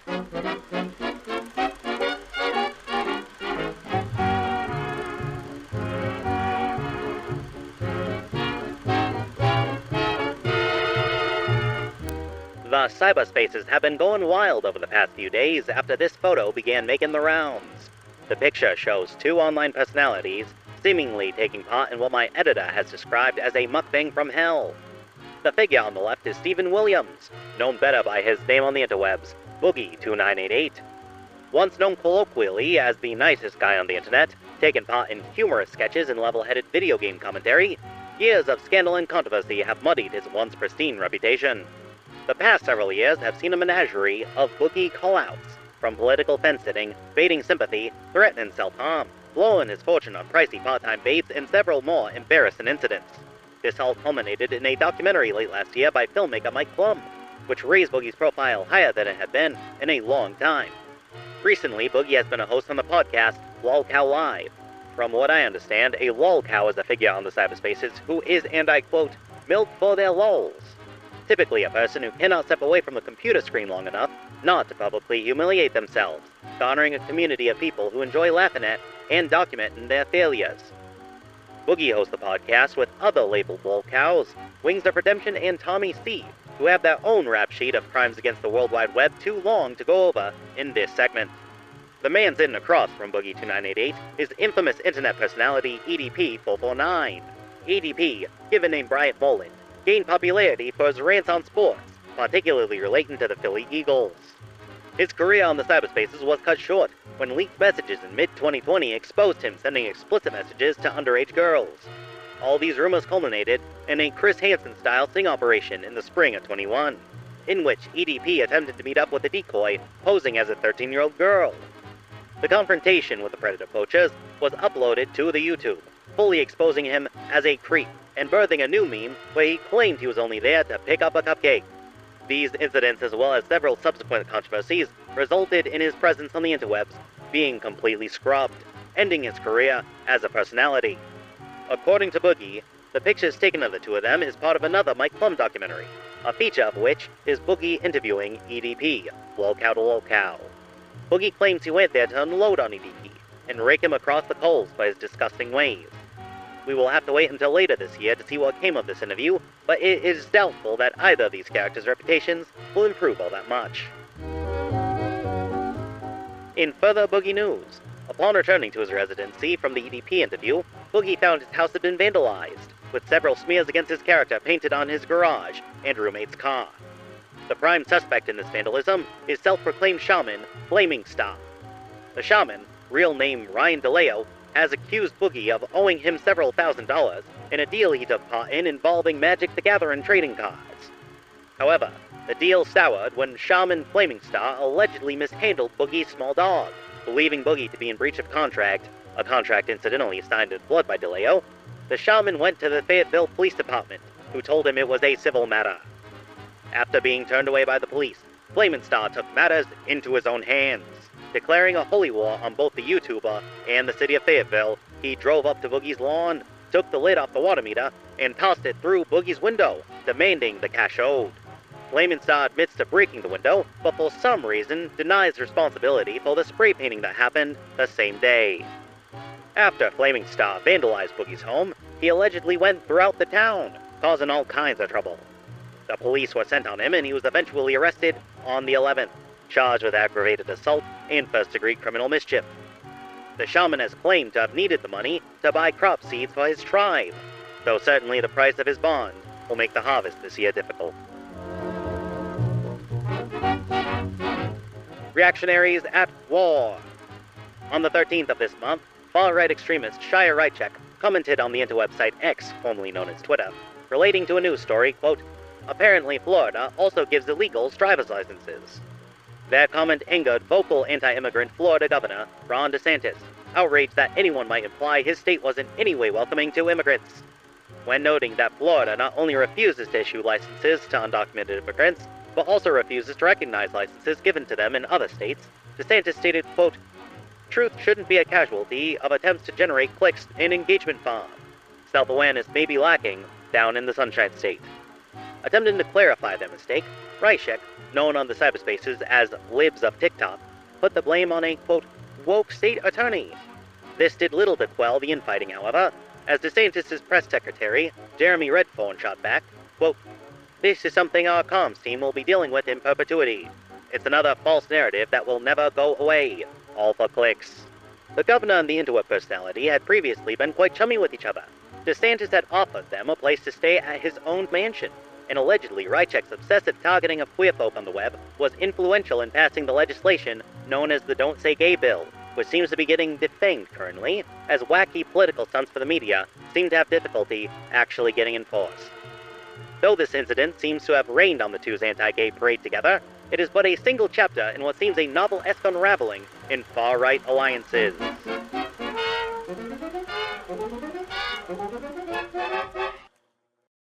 The cyberspaces have been going wild over the past few days after this photo began making the rounds. The picture shows two online personalities seemingly taking part in what my editor has described as a mukbang from hell. The figure on the left is Stephen Williams, known better by his name on the interwebs, Boogie2988. Once known colloquially as the nicest guy on the internet, taking part in humorous sketches and level-headed video game commentary, years of scandal and controversy have muddied his once pristine reputation. The past several years have seen a menagerie of Boogie call-outs, from political fence-sitting, baiting sympathy, threatening self-harm, blowing his fortune on pricey part-time babes, and several more embarrassing incidents. This all culminated in a documentary late last year by filmmaker Mike Plum, which raised Boogie's profile higher than it had been in a long time. Recently, Boogie has been a host on the podcast LolCow Live. From what I understand, a lolcow is a figure on the cyberspaces who is, and I quote, milked for their lols. Typically a person who cannot step away from the computer screen long enough not to publicly humiliate themselves, garnering a community of people who enjoy laughing at and documenting their failures. Boogie hosts the podcast with other labeled lolcows, Wings of Redemption and Tommy C, who have their own rap sheet of crimes against the World Wide Web too long to go over in this segment. The man sitting across from Boogie2988 is infamous internet personality EDP445. EDP, given name Bryant Boland, gained popularity for his rants on sports, particularly relating to the Philly Eagles. His career on the cyberspaces was cut short when leaked messages in mid-2020 exposed him sending explicit messages to underage girls. All these rumors culminated in a Chris Hansen-style sting operation in the spring of 21, in which EDP attempted to meet up with a decoy posing as a 13-year-old girl. The confrontation with the predator poachers was uploaded to the YouTube, fully exposing him as a creep and birthing a new meme where he claimed he was only there to pick up a cupcake. These incidents, as well as several subsequent controversies, resulted in his presence on the interwebs being completely scrubbed, ending his career as a personality. According to Boogie, the pictures taken of the two of them is part of another Mike Plum documentary, a feature of which is Boogie interviewing EDP, lolcow to lolcow. Boogie claims he went there to unload on EDP and rake him across the coals for his disgusting ways. We will have to wait until later this year to see what came of this interview, but it is doubtful that either of these characters' reputations will improve all that much. In further Boogie news, upon returning to his residency from the EDP interview, Boogie found his house had been vandalized, with several smears against his character painted on his garage and roommate's car. The prime suspect in this vandalism is self-proclaimed Shaman, Flaming Star. The Shaman, real name Ryan DeLeo, has accused Boogie of owing him several $1,000s in a deal he took part in involving Magic the Gathering trading cards. However, the deal soured when Shaman Flaming Star allegedly mishandled Boogie's small dog, believing Boogie to be in breach of contract, a contract incidentally signed in blood by DeLeo. The Shaman went to the Fayetteville Police Department, who told him it was a civil matter. After being turned away by the police, Flaming Star took matters into his own hands. Declaring a holy war on both the YouTuber and the city of Fayetteville, he drove up to Boogie's lawn, took the lid off the water meter, and tossed it through Boogie's window, demanding the cash owed. Flaming Star admits to breaking the window, but for some reason denies responsibility for the spray painting that happened the same day. After Flaming Star vandalized Boogie's home, he allegedly went throughout the town, causing all kinds of trouble. The police were sent on him and he was eventually arrested on the 11th. Charged with aggravated assault and first-degree criminal mischief. The Shaman has claimed to have needed the money to buy crop seeds for his tribe, though certainly the price of his bond will make the harvest this year difficult. Reactionaries at war. On the 13th of this month, far-right extremist Shia Rychek commented on the interweb site X, formerly known as Twitter, relating to a news story, quote, "Apparently Florida also gives illegals driver's licenses." Their comment angered vocal anti-immigrant Florida Governor Ron Desantis, outraged that anyone might imply his state was in any way welcoming to immigrants. When noting that Florida not only refuses to issue licenses to undocumented immigrants, but also refuses to recognize licenses given to them in other states, DeSantis stated, quote, "Truth shouldn't be a casualty of attempts to generate clicks and engagement farm. Self-awareness may be lacking down in the Sunshine State." Attempting to clarify their mistake, Rychek known on the cyberspaces as libs of TikTok, put the blame on a, quote, woke state attorney. This did little to quell the infighting, however, as Desantis' press secretary, Jeremy Redfern, shot back, quote, this is something our comms team will be dealing with in perpetuity. It's another false narrative that will never go away, all for clicks. The governor and the interweb personality had previously been quite chummy with each other. Desantis had offered them a place to stay at his own mansion, and allegedly Rychek's obsessive targeting of queer folk on the web was influential in passing the legislation known as the Don't Say Gay Bill, which seems to be getting defanged currently, as wacky political stunts for the media seem to have difficulty actually getting enforced. Though this incident seems to have rained on the two's anti-gay parade together, it is but a single chapter in what seems a novel-esque unraveling in far-right alliances.